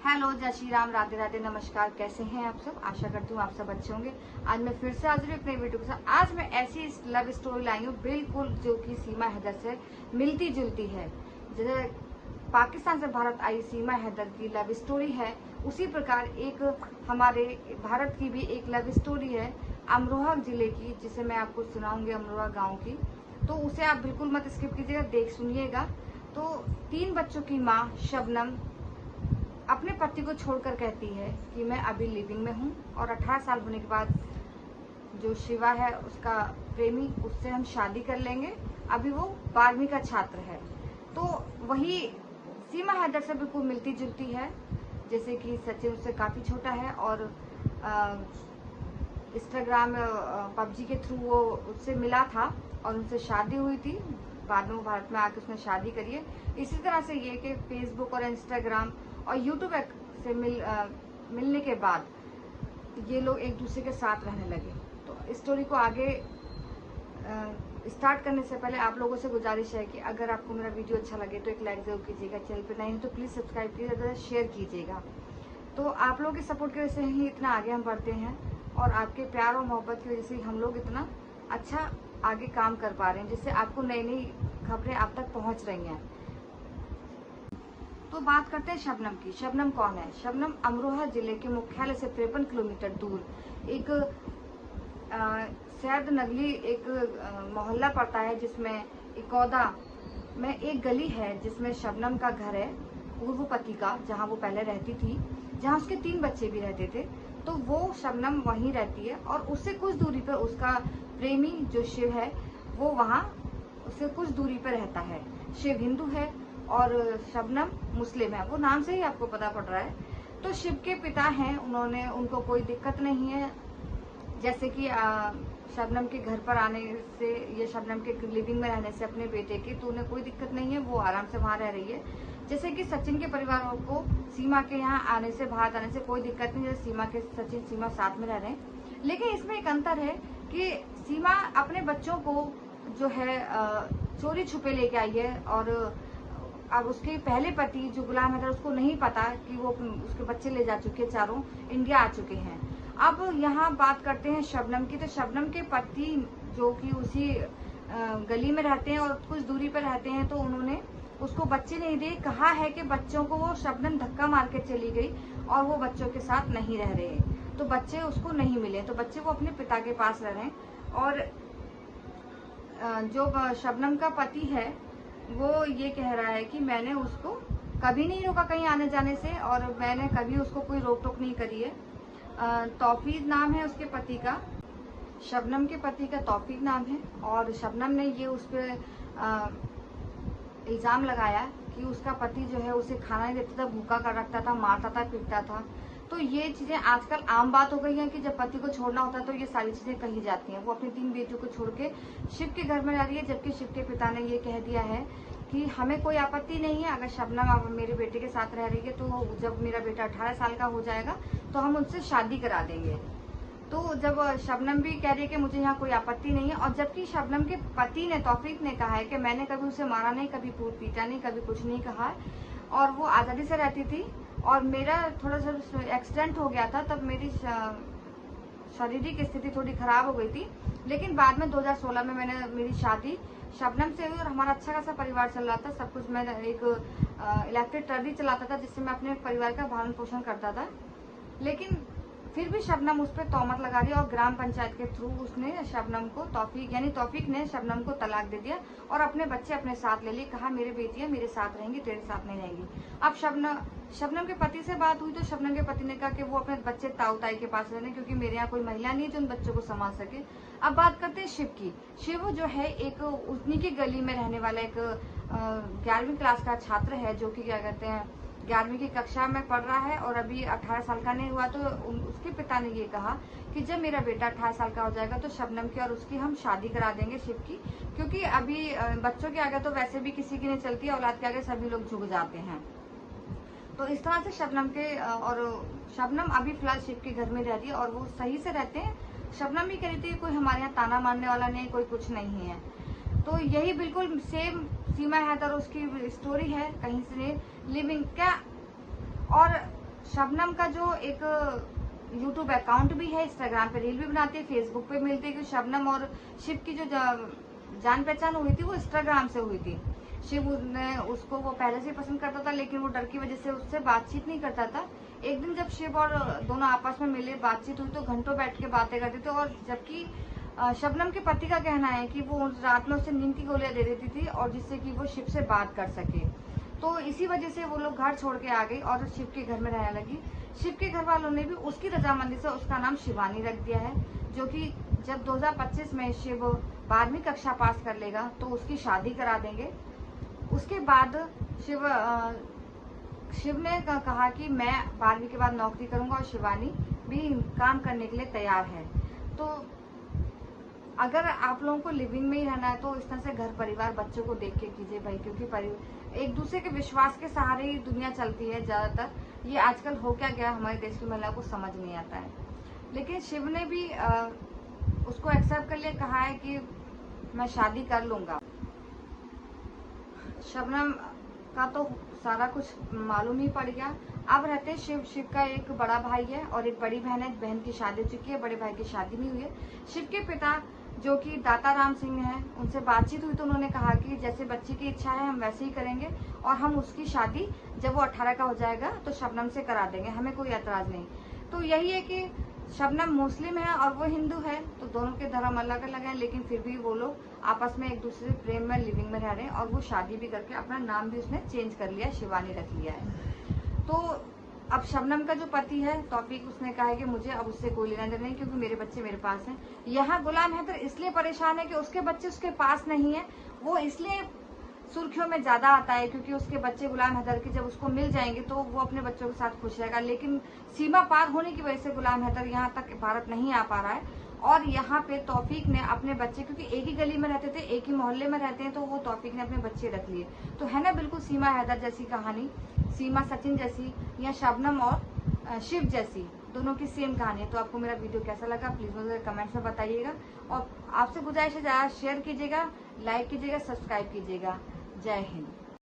Hello, जय श्री राम, राधे राधे, नमस्कार। कैसे हैं आप सब? आशा करती हूँ आप सब अच्छे होंगे। आज मैं फिर से हाजिर हूँ एक नई वीडियो के साथ। आज मैं ऐसी लव स्टोरी लाई हूँ बिल्कुल जो कि सीमा हैदर से मिलती जुलती है। जैसे पाकिस्तान से भारत आई सीमा हैदर की लव स्टोरी है, उसी प्रकार एक हमारे भारत की भी एक लव स्टोरी है अमरोहा जिले की, जिसे मैं आपको सुनाऊंगी, अमरोहा गाँव की। तो उसे आप बिल्कुल मत स्किप कीजिएगा, देख सुनिएगा। तो 3 बच्चों की माँ शबनम अपने पति को छोड़कर कहती है कि मैं अभी लिविंग में हूँ और 18 साल होने के बाद जो शिवा है उसका प्रेमी, उससे हम शादी कर लेंगे। अभी वो 12वीं का छात्र है। तो वही सीमा हैदर से बिल्कुल मिलती जुलती है, जैसे कि सचिन उससे काफ़ी छोटा है और इंस्टाग्राम पबजी के थ्रू वो उससे मिला था और उनसे शादी हुई थी। बाद में वो भारत में आके उसने शादी करी है। इसी तरह से ये कि फेसबुक और इंस्टाग्राम और यूट्यूब से मिलने के बाद ये लोग एक दूसरे के साथ रहने लगे। तो स्टोरी को आगे स्टार्ट करने से पहले आप लोगों से गुजारिश है कि अगर आपको मेरा वीडियो अच्छा लगे तो एक लाइक जरूर कीजिएगा। चैनल पर नहीं तो प्लीज़ सब्सक्राइब कीजिएगा, शेयर कीजिएगा। तो आप लोगों की सपोर्ट की वजह से ही इतना आगे हम बढ़ते हैं और आपके प्यार और मोहब्बत की वजह से हम लोग इतना अच्छा आगे काम कर पा रहे हैं, जिससे आपको नई नई खबरें आप तक पहुंच रही हैं। तो बात करते हैं शबनम की। शबनम कौन है? शबनम अमरोहा जिले के मुख्यालय से 53 किलोमीटर दूर एक सैद नगली एक मोहल्ला पड़ता है, जिसमें इकौदा में एक गली है जिसमें शबनम का घर है, पूर्व पति का, जहां वो पहले रहती थी, जहां उसके 3 बच्चे भी रहते थे। तो वो शबनम वहीं रहती है और उससे कुछ दूरी पर उसका प्रेमी जो शिव है वो वहाँ उससे कुछ दूरी पर रहता है। शिव हिंदू है और शबनम मुस्लिम है, वो नाम से ही आपको पता पड़ रहा है। तो शिव के पिता हैं, उनको कोई दिक्कत नहीं है, जैसे कि शबनम के घर पर आने से या शबनम के लिविंग में रहने से अपने बेटे की, तो उन्हें कोई दिक्कत नहीं है, वो आराम से वहाँ रह रही है। जैसे कि सचिन के परिवार को सीमा के यहाँ आने से, भारत आने से कोई दिक्कत नहीं, जैसे सीमा के सचिन सीमा साथ में रह रहे हैं। लेकिन इसमें एक अंतर है कि सीमा अपने बच्चों को जो है चोरी छुपे लेके आई है और अब उसके पहले पति जो गुलाम हैदर, उसको नहीं पता कि वो उसके बच्चे ले जा चुके, चारों इंडिया आ चुके हैं। अब यहाँ बात करते हैं शबनम की। तो शबनम के पति जो कि उसी गली में रहते हैं और कुछ दूरी पर रहते हैं, तो उन्होंने उसको बच्चे नहीं दिए। कहा है कि बच्चों को वो शबनम धक्का मार के चली गई और वो बच्चों के साथ नहीं रह रहे, तो बच्चे उसको नहीं मिले। तो बच्चे वो अपने पिता के पास रह रहे हैं। और जो शबनम का पति है वो ये कह रहा है कि मैंने उसको कभी नहीं रोका कहीं आने जाने से और मैंने कभी उसको कोई रोक टोक नहीं करी है। तौफीक नाम है उसके पति का, शबनम के पति का तौफीक नाम है। और शबनम ने ये उस पर इल्ज़ाम लगाया कि उसका पति जो है उसे खाना नहीं देता था, भूखा कर रखता था, मारता था, पीटता था। तो ये चीज़ें आजकल आम बात हो गई है कि जब पति को छोड़ना होता है तो ये सारी चीज़ें कही जाती हैं। वो अपनी 3 बेटियों को छोड़ के शिव के घर में रह रही है, जबकि शिव के पिता ने ये कह दिया है कि हमें कोई आपत्ति नहीं है अगर शबनम अब मेरे बेटे के साथ रह रही है, तो जब मेरा बेटा 18 साल का हो जाएगा तो हम उनसे शादी करा देंगे। तो जब शबनम भी कह रही है कि मुझे यहाँ कोई आपत्ति नहीं है, और जबकि शबनम के पति ने, तौफीक ने कहा है कि मैंने कभी उसे मारा नहीं, कभी पीटा नहीं, कभी कुछ नहीं कहा और वो आज़ादी से रहती थी और मेरा थोड़ा सा एक्सीडेंट हो गया था, तब मेरी शारीरिक स्थिति थोड़ी खराब हो गई थी। लेकिन बाद में 2016 में मेरी शादी शबनम से हुई और हमारा अच्छा खासा परिवार चल रहा था, सब कुछ। मैं एक इलेक्ट्रिक ट्रॉली चलाता था जिससे मैं अपने परिवार का भरण पोषण करता था। लेकिन फिर भी शबनम उस पर तोहमत लगा रही और ग्राम पंचायत के थ्रू उसने शबनम को, तौफीक ने शबनम को तलाक दे दिया और अपने बच्चे अपने साथ ले लिए। कहा मेरी बेटियां मेरे साथ रहेंगी, तेरे साथ नहीं रहेंगी। अब शबनम के पति से बात हुई तो शबनम के पति ने कहा कि वो अपने बच्चे ताऊ ताई के पास रहने, क्योंकि मेरे यहाँ कोई महिला नहीं है जो उन बच्चों को संभाल सके। अब बात करते हैं शिव की। शिव जो है एक उन्हीं की गली में रहने वाला एक 11वीं क्लास का छात्र है, जो कि क्या कहते हैं 11वीं की कक्षा में पढ़ रहा है और अभी 18 साल का नहीं हुआ। तो उसके पिता ने ये कहा कि जब मेरा बेटा 18 साल का हो जाएगा तो शबनम की और उसकी हम शादी करा देंगे, शिव की, क्योंकि अभी बच्चों के आगे तो वैसे भी किसी की नहीं चलती है, औलाद के आगे सभी लोग झुक जाते हैं। तो इस तरह से शबनम अभी फिलहाल शिव के घर में रह रही है और वो सही से रहते हैं। शबनम भी कह रही थी कोई हमारे यहाँ ताना मारने वाला नहीं, कोई कुछ नहीं है। तो यही बिल्कुल सेम सीमा हैदर उसकी स्टोरी है, कहीं से लिविंग क्या। और शबनम का जो एक यूट्यूब अकाउंट भी है, इंस्टाग्राम पे रील भी बनाती है, फेसबुक पे मिलती है, क्योंकि शबनम और शिव की जो जान पहचान हुई थी वो इंस्टाग्राम से हुई थी। शिव ने उसको वो पहले से पसंद करता था, लेकिन वो डर की वजह से उससे बातचीत नहीं करता था। एक दिन जब शिव और दोनों आपस में मिले, बातचीत हुई, तो घंटों बैठ के बातें करते थे। और जबकि शबनम के पति का कहना है कि वो रात में उसे नींद की गोलियां दे देती थी, और जिससे कि वो शिव से बात कर सके। तो इसी वजह से वो लोग घर छोड़ के आ गई और शिव के घर में रहने लगी। शिव के घर वालों ने भी उसकी रजामंदी से उसका नाम शिवानी रख दिया है, जो कि जब 2025 में शिव 12वीं कक्षा पास कर लेगा तो उसकी शादी करा देंगे। उसके बाद शिव ने कहा कि मैं 12वीं के बाद नौकरी करूंगा, और शिवानी भी काम करने के लिए तैयार है। तो अगर आप लोगों को लिविंग में ही रहना है तो इस तरह से घर परिवार बच्चों को देख के कीजिए भाई, क्योंकि एक दूसरे के विश्वास के सहारे ही दुनिया चलती है ज्यादातर। ये आजकल हो क्या गया हमारे देश की महिलाओं को समझ नहीं आता है। लेकिन शिव ने भी उसको एक्सेप्ट कर लिया, कहा है कि मैं शादी कर लूंगा। शबनम का तो सारा कुछ मालूम ही पड़ गया। अब रहते शिव का एक बड़ा भाई है और एक बड़ी बहन है। बहन की शादी हो चुकी है, बड़े भाई की शादी नहीं हुई है। शिव के पिता जो कि दाता राम सिंह हैं, उनसे बातचीत हुई तो उन्होंने कहा कि जैसे बच्ची की इच्छा है हम वैसे ही करेंगे, और हम उसकी शादी जब वो 18 का हो जाएगा तो शबनम से करा देंगे, हमें कोई एतराज नहीं। तो यही है कि शबनम मुस्लिम है और वो हिंदू है, तो दोनों के धर्म अलग अलग हैं, लेकिन फिर भी वो लोग आपस में एक दूसरे से प्रेम में लिविंग में रह रहे हैं। और वो शादी भी करके अपना नाम भी उसने चेंज कर लिया, शिवानी रख लिया है। तो अब शबनम का जो पति है तौफीक, उसने कहा है कि मुझे अब उससे कोई लेना देना नहीं, क्योंकि मेरे बच्चे मेरे पास हैं। यहाँ गुलाम हैदर इसलिए परेशान है कि उसके बच्चे उसके पास नहीं है। वो इसलिए सुर्खियों में ज्यादा आता है क्योंकि उसके बच्चे गुलाम हैदर के जब उसको मिल जाएंगे तो वो अपने बच्चों के साथ खुश रहेगा। लेकिन सीमा पार होने की वजह से गुलाम हैदर यहाँ तक भारत नहीं आ पा रहा है। और यहाँ पे तौफीक ने अपने बच्चे, क्योंकि एक ही गली में रहते थे, एक ही मोहल्ले में रहते हैं, तो वो तौफीक ने अपने बच्चे रख लिए। तो है ना बिल्कुल सीमा हैदर जैसी कहानी, सीमा सचिन जैसी, या शबनम और शिव जैसी, दोनों की सेम कहानी है। तो आपको मेरा वीडियो कैसा लगा प्लीज मुझे कमेंट्स में बताइएगा, और आपसे गुजारिश है ज़्यादा शेयर कीजिएगा, लाइक कीजिएगा, सब्सक्राइब कीजिएगा। जय हिंद।